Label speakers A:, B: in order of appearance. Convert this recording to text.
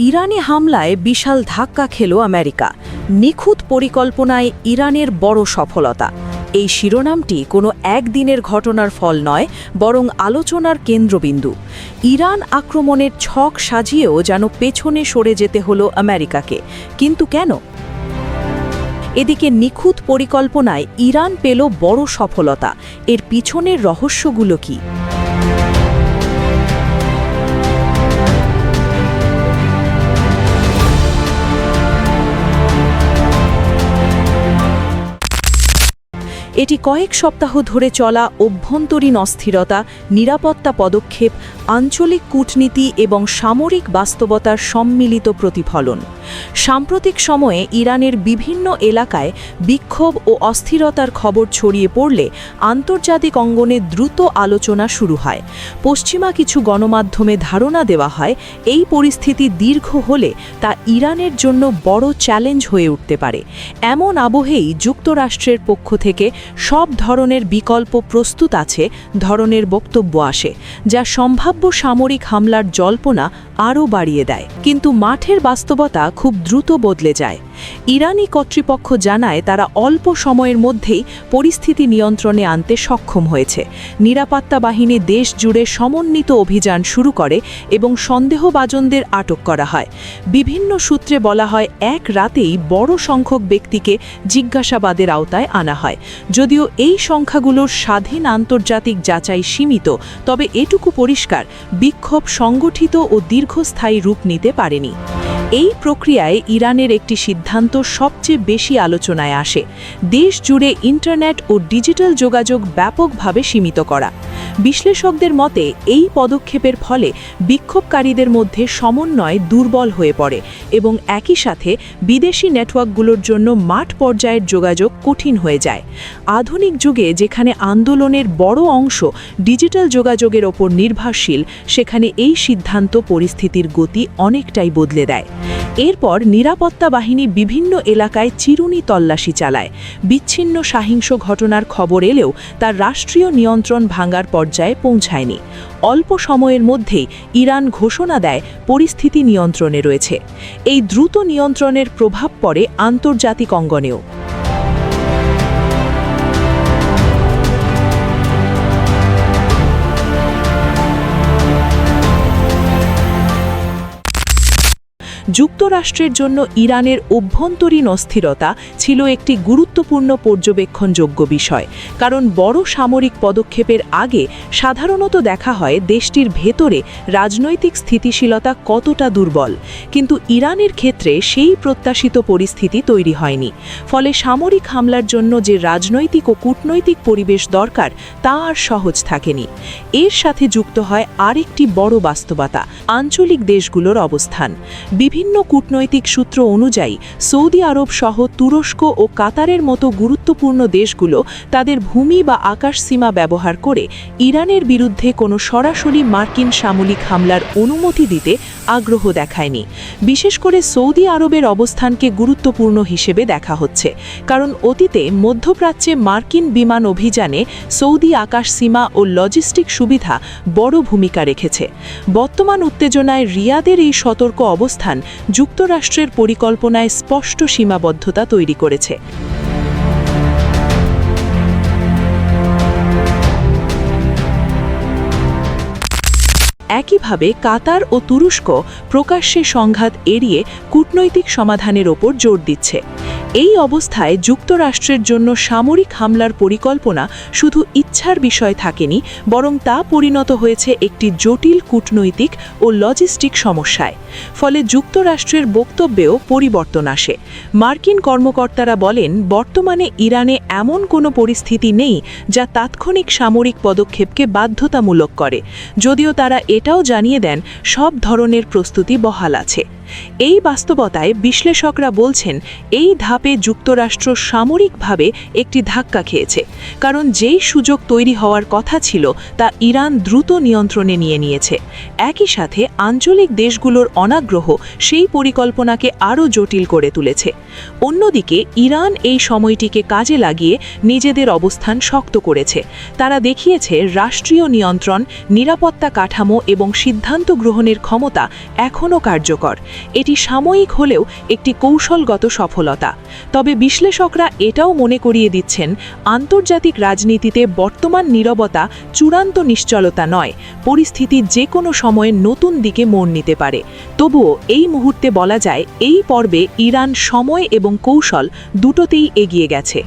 A: ইরানি হামলায় বিশাল ধাক্কা খেল আমেরিকা। নিখুঁত পরিকল্পনায় ইরানের বড় সফলতা। এই শিরোনামটি কোনো একদিনের ঘটনার ফল নয়, বরং আলোচনার কেন্দ্রবিন্দু। ইরান আক্রমণের ছক সাজিয়েও যেন পেছনে সরে যেতে হলো আমেরিকাকে। কিন্তু কেন? এদিকে নিখুঁত পরিকল্পনায় ইরান পেল বড় সফলতা। এর পিছনের রহস্যগুলো কী? এটি কয়েক সপ্তাহ ধরে চলা অভ্যন্তরীণ অস্থিরতা, নিরাপত্তা পদক্ষেপ, আঞ্চলিক কূটনীতি এবং সামরিক বাস্তবতার সম্মিলিত প্রতিফলন। সাম্প্রতিক সময়ে ইরানের বিভিন্ন এলাকায় বিক্ষোভ ও অস্থিরতার খবর ছড়িয়ে পড়লে আন্তর্জাতিক অঙ্গনে দ্রুত আলোচনা শুরু হয়। পশ্চিমা কিছু গণমাধ্যমে ধারণা দেওয়া হয় এই পরিস্থিতি দীর্ঘ হলে তা ইরানের জন্য বড় চ্যালেঞ্জ হয়ে উঠতে পারে। এমন আবহেই যুক্তরাষ্ট্রের পক্ষ থেকে সব ধরনের বিকল্প প্রস্তুত আছে ধরনের বক্তব্য আসে, যা সম্ভাব্য সামরিক হামলার জল্পনা আরও বাড়িয়ে দেয়। কিন্তু মাঠের বাস্তবতা খুব দ্রুত বদলে যায়। ইরানি কর্তৃপক্ষ জানায় তারা অল্প সময়ের মধ্যেই পরিস্থিতি নিয়ন্ত্রণে আনতে সক্ষম হয়েছে। নিরাপত্তা বাহিনী দেশ জুড়ে সমন্বিত অভিযান শুরু করে এবং সন্দেহভাজনদের আটক করা হয়। বিভিন্ন সূত্রে বলা হয় এক রাতেই বড় সংখ্যক ব্যক্তিকে জিজ্ঞাসাবাদের আওতায় আনা হয়। যদিও এই সংখ্যাগুলোর স্বাধীন আন্তর্জাতিক যাচাই সীমিত, তবে এটুকু পরিষ্কার, বিক্ষোভ সংগঠিত ও দীর্ঘস্থায়ী রূপ নিতে পারেনি। এই প্রক্রিয়ায় ইরানের একটি সিদ্ধান্ত সবচেয়ে বেশি আলোচনায় আসে: দেশ জুড়ে ইন্টারনেট ও ডিজিটাল যোগাযোগ ব্যাপকভাবে সীমিত করা। বিশ্লেষকদের মতে এই পদক্ষেপের ফলে বিক্ষোভকারীদের মধ্যে সমন্বয় দুর্বল হয়ে পড়ে এবং একই সাথে বিদেশি নেটওয়ার্কগুলোর জন্য মাঠ পর্যায়ের যোগাযোগ কঠিন হয়ে যায়। আধুনিক যুগে যেখানে আন্দোলনের বড় অংশ ডিজিটাল যোগাযোগের ওপর নির্ভরশীল, সেখানে এই সিদ্ধান্ত পরিস্থিতির গতি অনেকটাই বদলে দেয়। এরপর নিরাপত্তা বাহিনী বিভিন্ন এলাকায় চিরুনি তল্লাশি চালায়। বিচ্ছিন্ন সহিংস ঘটনার খবর এলেও তার রাষ্ট্রীয় নিয়ন্ত্রণ ভাঙার পর্যায়ে পৌঁছায়নি। অল্প সময়ের মধ্যেই ইরান ঘোষণা দেয় পরিস্থিতি নিয়ন্ত্রণে রয়েছে। এই দ্রুত নিয়ন্ত্রণের প্রভাব পড়ে আন্তর্জাতিক অঙ্গনেও। যুক্তরাষ্ট্রের জন্য ইরানের অভ্যন্তরীণ অস্থিরতা ছিল একটি গুরুত্বপূর্ণ পর্যবেক্ষণযোগ্য বিষয়, কারণ বড় সামরিক পদক্ষেপের আগে সাধারণত দেখা হয় দেশটির ভেতরে রাজনৈতিক স্থিতিশীলতা কতটা দুর্বল। কিন্তু ইরানের ক্ষেত্রে সেই প্রত্যাশিত পরিস্থিতি তৈরি হয়নি। ফলে সামরিক হামলার জন্য যে রাজনৈতিক ও কূটনৈতিক পরিবেশ দরকার তা আর সহজ থাকেনি। এর সাথে যুক্ত হয় আরেকটি বড় বাস্তবতা: আঞ্চলিক দেশগুলোর অবস্থান। বিভিন্ন কূটনৈতিক সূত্র অনুযায়ী সৌদি আরব সহ তুরস্ক ও কাতারের মতো গুরুত্বপূর্ণ দেশগুলো তাদের ভূমি বা আকাশ সীমা ব্যবহার করে ইরানের বিরুদ্ধে কোনো সরাসরি মার্কিন সামরিক হামলার অনুমতি দিতে আগ্রহ দেখায়নি। বিশেষ করে সৌদি আরবের অবস্থানকে গুরুত্বপূর্ণ হিসেবে দেখা হচ্ছে, কারণ অতীতে মধ্যপ্রাচ্যে মার্কিন বিমান অভিযানে সৌদি আকাশ সীমা ও লজিস্টিক সুবিধা বড় ভূমিকা রেখেছে। বর্তমান উত্তেজনায় রিয়াদের এই সতর্ক অবস্থান যুক্তরাষ্ট্রের পরিকল্পনায় স্পষ্ট সীমাবদ্ধতা তৈরি করেছে। একইভাবে কাতার ও তুরস্ক প্রকাশ্যে সংঘাত এড়িয়ে কূটনৈতিক সমাধানের ওপর জোর দিচ্ছে। এই অবস্থায় যুক্তরাষ্ট্রের জন্য সামরিক হামলার পরিকল্পনা শুধু ইচ্ছার বিষয় থাকেনি, বরং তা পরিণত হয়েছে একটি জটিল কূটনৈতিক ও লজিস্টিক সমস্যায়। ফলে যুক্তরাষ্ট্রের বক্তব্যেও পরিবর্তন আসে। মার্কিন কর্মকর্তারা বলেন, বর্তমানে ইরানে এমন কোনো পরিস্থিতি নেই যা তাৎক্ষণিক সামরিক পদক্ষেপকে বাধ্যতামূলক করে, যদিও তারা এটাও জানিয়ে দেন সব ধরনের প্রস্তুতি বহাল আছে। এই বাস্তবতায় বিশ্লেষকরা বলছেন, এই ধাপে যুক্তরাষ্ট্র সামরিকভাবে একটি ধাক্কা খেয়েছে, কারণ যেই সুযোগ তৈরি হওয়ার কথা ছিল তা ইরান দ্রুত নিয়ন্ত্রণে নিয়ে নিয়েছে। একই সাথে আঞ্চলিক দেশগুলোর অনাগ্রহ সেই পরিকল্পনাকে আরও জটিল করে তুলেছে। অন্যদিকে ইরান এই সময়টিকে কাজে লাগিয়ে নিজেদের অবস্থান শক্ত করেছে। তারা দেখিয়েছে রাষ্ট্রীয় নিয়ন্ত্রণ, নিরাপত্তা কাঠামো এবং সিদ্ধান্ত গ্রহণের ক্ষমতা এখনও কার্যকর। এটি সাময়িক হলেও একটি কৌশলগত সফলতা। তবে বিশ্লেষকরা এটাও মনে করিয়ে দিচ্ছেন, আন্তর্জাতিক রাজনীতিতে বর্তমান নীরবতা চূড়ান্ত নিশ্চলতা নয়, পরিস্থিতি যে কোনো সময়ে নতুন দিকে মোড় নিতে পারে। তবুও এই মুহূর্তে বলা যায়, এই পর্বে ইরান সময় এবং কৌশল দুটোতেই এগিয়ে গেছে।